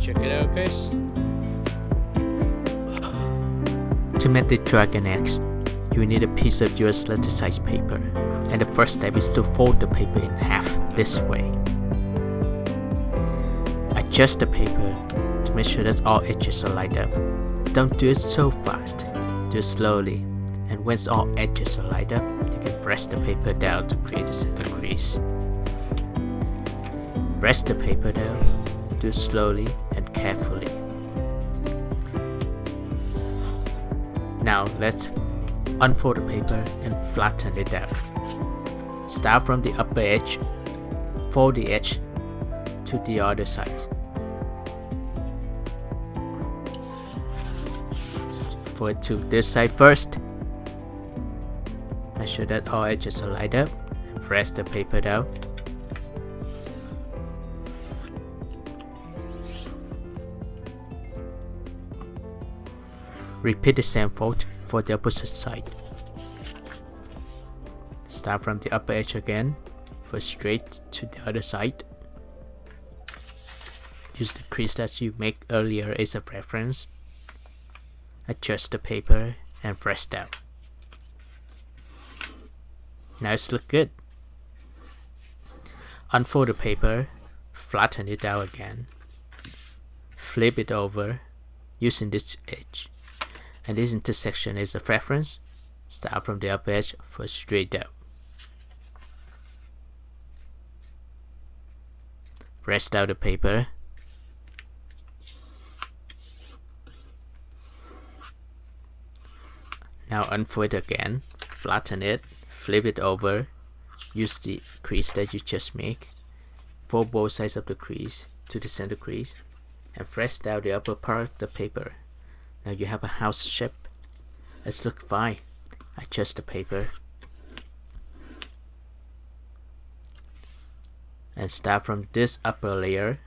Check it out, guys. To make the TriKdanG, you need a piece of US letter size paper, and the first step is to fold the paper in half this way. Adjust the paper to make sure that all edges are lined up. Don't do it so fast, do it slowly, and once all edges are lined up, you can press the paper down to create a center crease. Press the paper down, do it slowly and carefully. Now let's unfold the paper and flatten it out. Start from the upper edge, fold the edge to the other side. Fold it to this side first. Make sure that all edges are lined up and press the paper down. Repeat the same fold for the opposite side. Start from the upper edge again, fold straight to the other side. Use the crease that you made earlier as a reference. Adjust the paper and press down. Now it's look good. Unfold the paper, flatten it out again. Flip it over using this edge. And this intersection is a reference. Start from the upper edge for straight down. Press down the paper. Now unfold it again, flatten it, flip it over, use the crease that you just made, fold both sides of the crease to the center crease, and press down the upper part of the paper. Now you have a house shape. It's look fine. Adjust the paper. And start from this upper layer.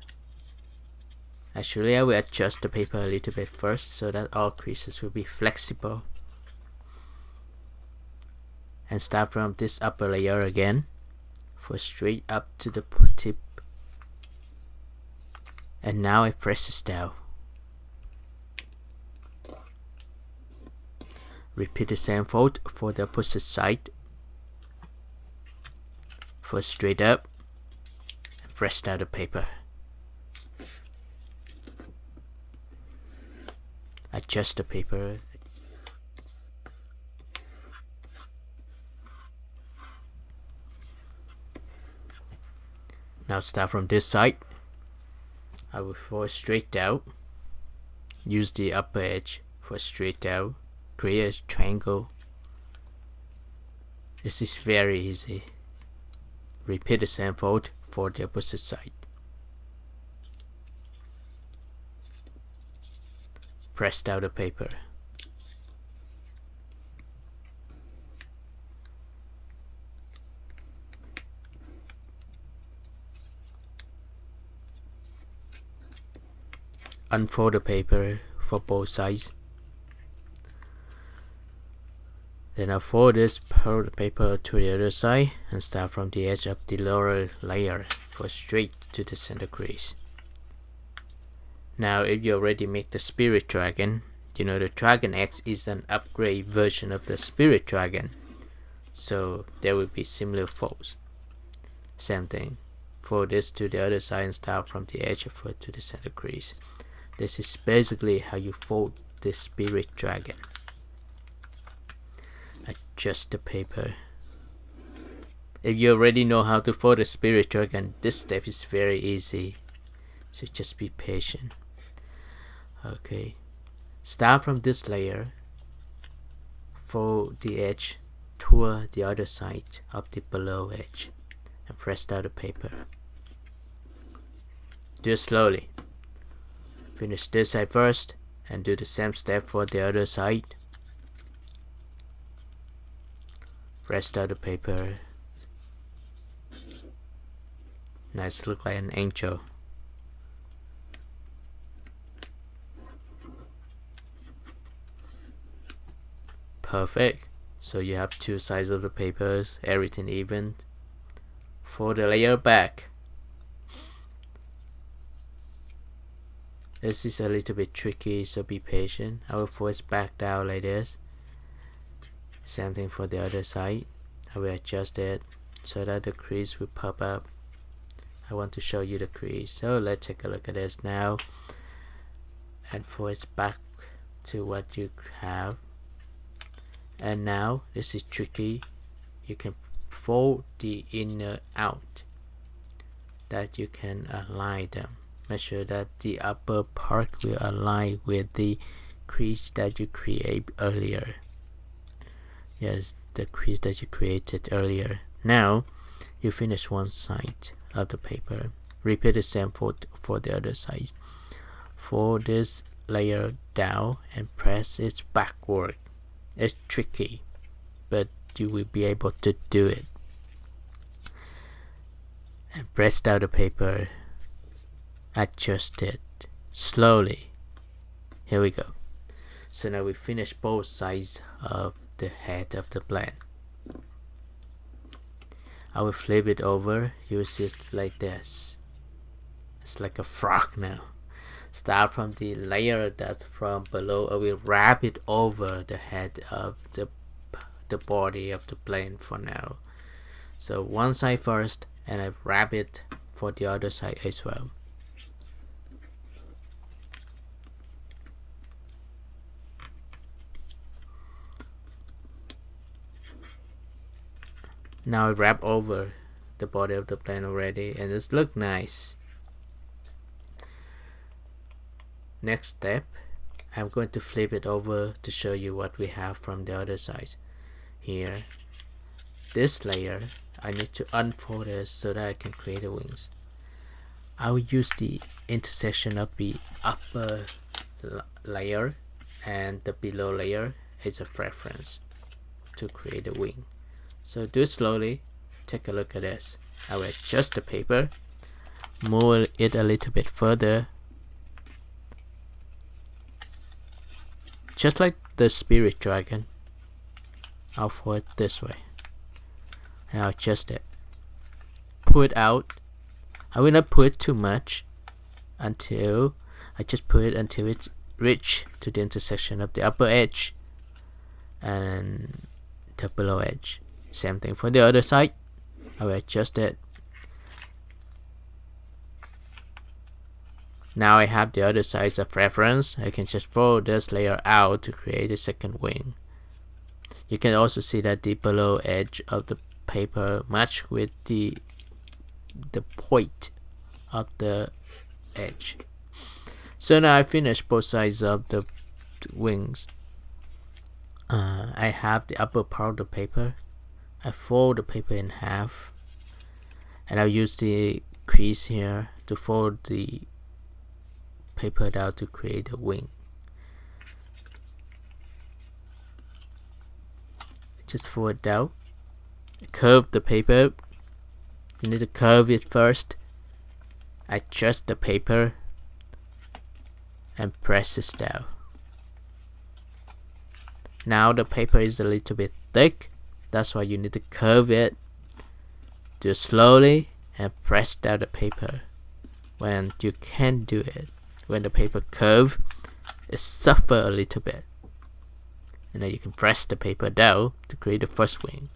Actually, I will adjust the paper a little bit first so that all creases will be flexible. And start from this upper layer again. For straight up to the tip. And now I press this down. Repeat the same fold for the opposite side. Fold straight up and press down the paper. Adjust the paper. Now start from this side. I will fold straight down. Use the upper edge for straight down. Create a triangle. This is very easy. Repeat the same fold for the opposite side. Press down the paper. Unfold the paper for both sides. Then I fold this part of the paper to the other side and start from the edge of the lower layer for straight to the center crease. Now if you already make the Spirit Dragon, you know the TriKdanG is an upgrade version of the Spirit Dragon. So there will be similar folds. Same thing. Fold this to the other side and start from the edge of it to the center crease. This is basically how you fold the Spirit Dragon. Adjust the paper. If you already know how to fold a Spirit Dragon, this step is very easy. So just be patient. Okay. Start from this layer. Fold the edge toward the other side of the below edge. And press down the paper. Do it slowly. Finish this side first. And do the same step for the other side. Press down the paper. Nice, look like an angel. Perfect. So you have two sides of the papers, everything even. For the layer back, This is a little bit tricky, so be patient. I will force back down like this. Same thing for the other side. I will adjust it so that the crease will pop up. I want to show you the crease, so let's take a look at this now and force back to what you have. And now this is tricky. You can fold the inner out, that you can align them. Make sure that the upper part will align with the crease that you create earlier. Yes, the crease that you created earlier. Now you finish one side of the paper. Repeat the same for the other side. Fold this layer down and press it backward. It's tricky, but you will be able to do it. And press down the paper. Adjust it slowly. Here we go. So now we finish both sides of the head of the plane. I will flip it over. You will see it like this. It's like a frog now. Start from the layer that's from below. I will wrap it over the head of the body of the plane for now. So one side first, and I wrap it for the other side as well. Now I wrap over the body of the plane already, and it's look nice. Next step, I'm going to flip it over to show you what we have from the other side. Here, this layer, I need to unfold it so that I can create the wings. I will use the intersection of the upper layer and the below layer as a reference to create a wing. So do it slowly. Take a look at this. I will adjust the paper, move it a little bit further, just like the spirit dragon. I'll fold it this way, and I'll adjust it. Pull it out. I will not pull it too much until I just pull it until it reach to the intersection of the upper edge and the below edge. Same thing for the other side. I will adjust it. Now I have the other side of reference. I can just fold this layer out to create a second wing. You can also see that the below edge of the paper match with the point of the edge. So now I finished both sides of the wings. I have the upper part of the paper. I fold the paper in half, and I'll use the crease here to fold the paper down to create a wing. Just fold it down. Curve the paper. You need to curve it first. Adjust the paper and press it down. Now the paper is a little bit thick. That's why you need to curve it. Do it slowly and press down the paper. When you can do it, when the paper curve, it suffer a little bit. And then you can press the paper down to create the first wing.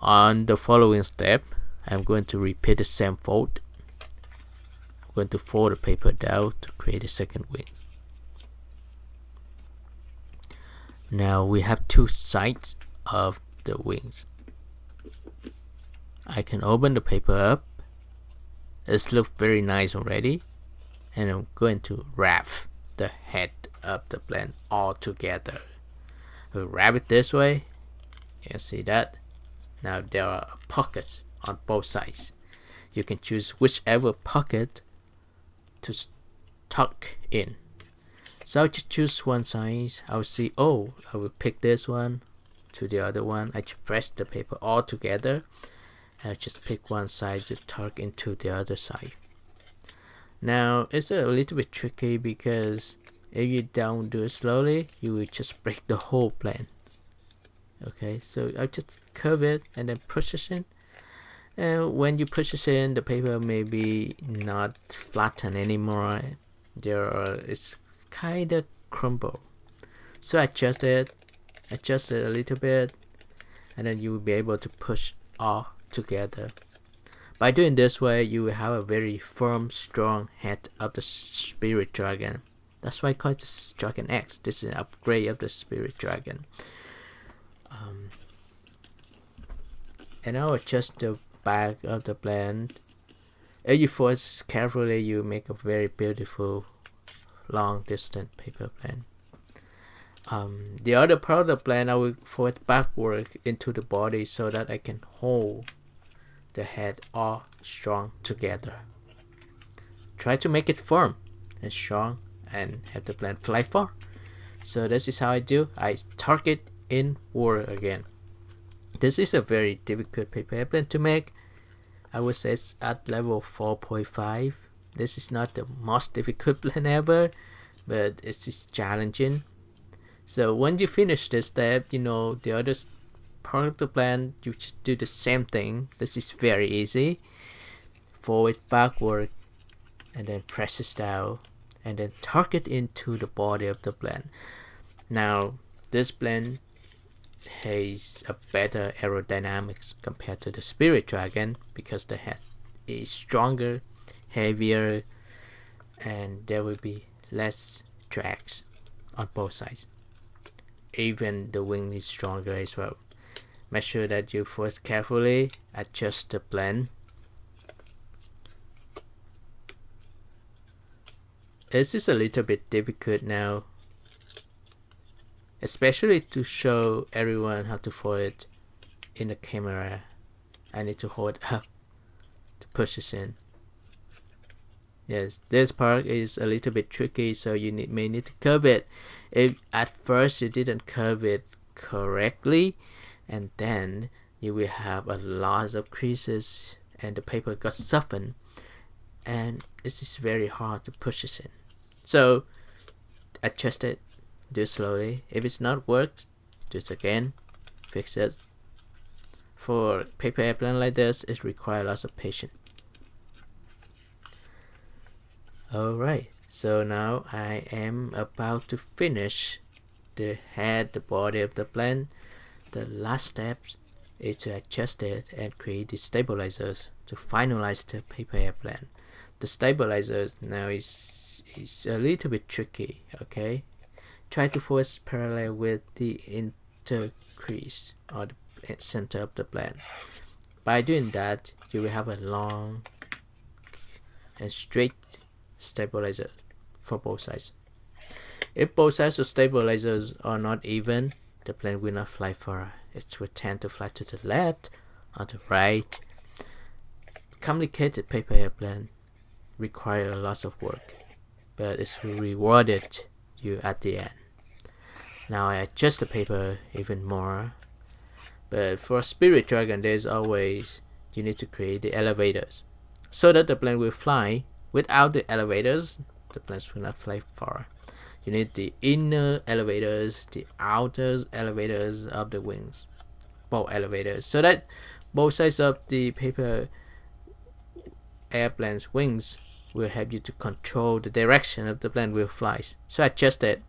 On the following step, I'm going to repeat the same fold. I'm going to fold the paper down to create a second wing. Now we have two sides of the wings. I can open the paper up. It looks very nice already, and I'm going to wrap the head of the plane all together. We'll wrap it this way. You can see that. Now there are pockets on both sides. You can choose whichever pocket to tuck in. So I'll just choose one side. I'll see, oh, I will pick this one to the other one. I just press the paper all together. I'll just pick one side to tuck into the other side. Now it's a little bit tricky because if you don't do it slowly, you will just break the whole plane. Okay, so I'll just curve it and then push it in. And when you push it in, the paper may be not flatten anymore. it's kind of crumble. So adjust it a little bit, and then you will be able to push all together. By doing this way, you will have a very firm, strong head of the spirit dragon. That's why I call it the Dragon X. This is an upgrade of the spirit dragon. And I'll adjust the back of the blend. If you focus carefully, you make a very beautiful long distance paper blend. The other part of the blend, I will forward backward into the body so that I can hold the head all strong together. Try to make it firm and strong and have the blend fly far. So this is how I do. I target inward again. This is a very difficult paper airplane to make. I would say it's at level 4.5. This is not the most difficult blend ever, but it's challenging. So once you finish this step, the other part of the blend, you just do the same thing. This is very easy. Forward, backward, and then press it down, and then target into the body of the blend. Now this blend has a better aerodynamics compared to the spirit dragon because the head is stronger, heavier, and there will be less drags on both sides. Even the wing is stronger as well. Make sure that you first carefully adjust the blend. This is a little bit difficult now, especially to show everyone how to fold it in the camera. I need to hold it up to push this in. Yes, this part is a little bit tricky, so you may need to curve it. If at first you didn't curve it correctly, and then you will have a lot of creases and the paper got softened, and this is very hard to push this in. So adjust it, do it slowly. If it's not worked, do it again, fix it. For paper airplane like this, it requires lots of patience. Alright, so now I am about to finish the head, the body of the blend. The last steps is to adjust it and create the stabilizers to finalize the paper airplane. The stabilizers now is a little bit tricky, okay? Try to force parallel with the intercrease or the center of the blend. By doing that, you will have a long and straight stabilizer for both sides. If both sides of stabilizers are not even, the plane will not fly far. It will tend to fly to the left or the right. Complicated paper airplane require a lot of work, but it's rewarded you at the end. Now I adjust the paper even more, but for Spirit Dragon there's always you need to create the elevators so that the plane will fly. Without the elevators, the planes will not fly far. You need the inner elevators, the outer elevators of the wings, both elevators, so that both sides of the paper airplane's wings will help you to control the direction of the plane will fly. So adjust it.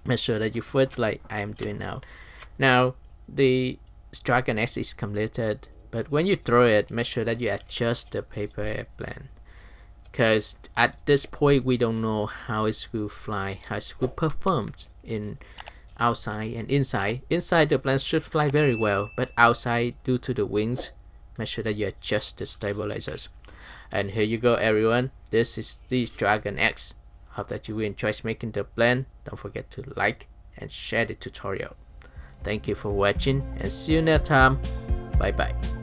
Make sure that you foot like I am doing now. Now the Dragon X is completed, but when you throw it, make sure that you adjust the paper airplane. Because at this point we don't know how it will fly, how it will perform in outside and inside. Inside the plane should fly very well, but outside due to the wings, make sure that you adjust the stabilizers. And here you go everyone, this is the Dragon X. Hope that you will enjoy making the blend. Don't forget to like and share the tutorial. Thank you for watching and see you next time. Bye bye.